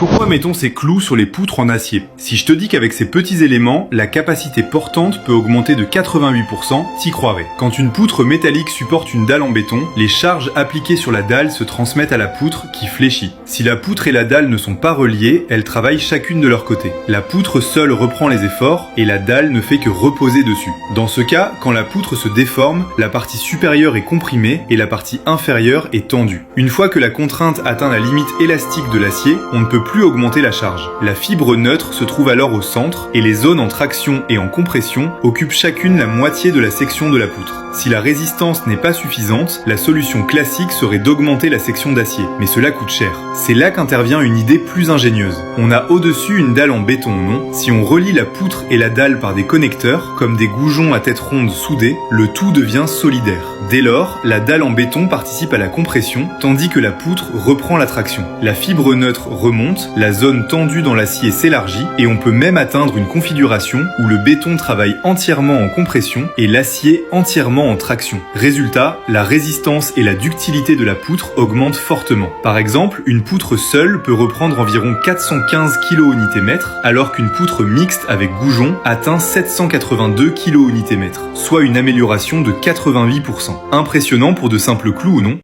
Pourquoi mettons ces clous sur les poutres en acier? Si je te dis qu'avec ces petits éléments, la capacité portante peut augmenter de 88%, t'y croirais. Quand une poutre métallique supporte une dalle en béton, les charges appliquées sur la dalle se transmettent à la poutre qui fléchit. Si la poutre et la dalle ne sont pas reliées, elles travaillent chacune de leur côté. La poutre seule reprend les efforts et la dalle ne fait que reposer dessus. Dans ce cas, quand la poutre se déforme, la partie supérieure est comprimée et la partie inférieure est tendue. Une fois que la contrainte atteint la limite élastique de l'acier, on ne peut plus augmenter la charge. La fibre neutre se trouve alors au centre et les zones en traction et en compression occupent chacune la moitié de la section de la poutre. Si la résistance n'est pas suffisante, la solution classique serait d'augmenter la section d'acier, mais cela coûte cher. C'est là qu'intervient une idée plus ingénieuse. On a au-dessus une dalle en béton, non? Si on relie la poutre et la dalle par des connecteurs, comme des goujons à tête ronde soudés, le tout devient solidaire. Dès lors, la dalle en béton participe à la compression, tandis que la poutre reprend la traction. La fibre neutre remonte, la zone tendue dans l'acier s'élargit, et on peut même atteindre une configuration où le béton travaille entièrement en compression et l'acier entièrement en traction. Résultat, la résistance et la ductilité de la poutre augmentent fortement. Par exemple, une poutre seule peut reprendre environ 415 kN/m, alors qu'une poutre mixte avec goujon atteint 782 kN/m, soit une amélioration de 88%. Impressionnant pour de simples clous ou non?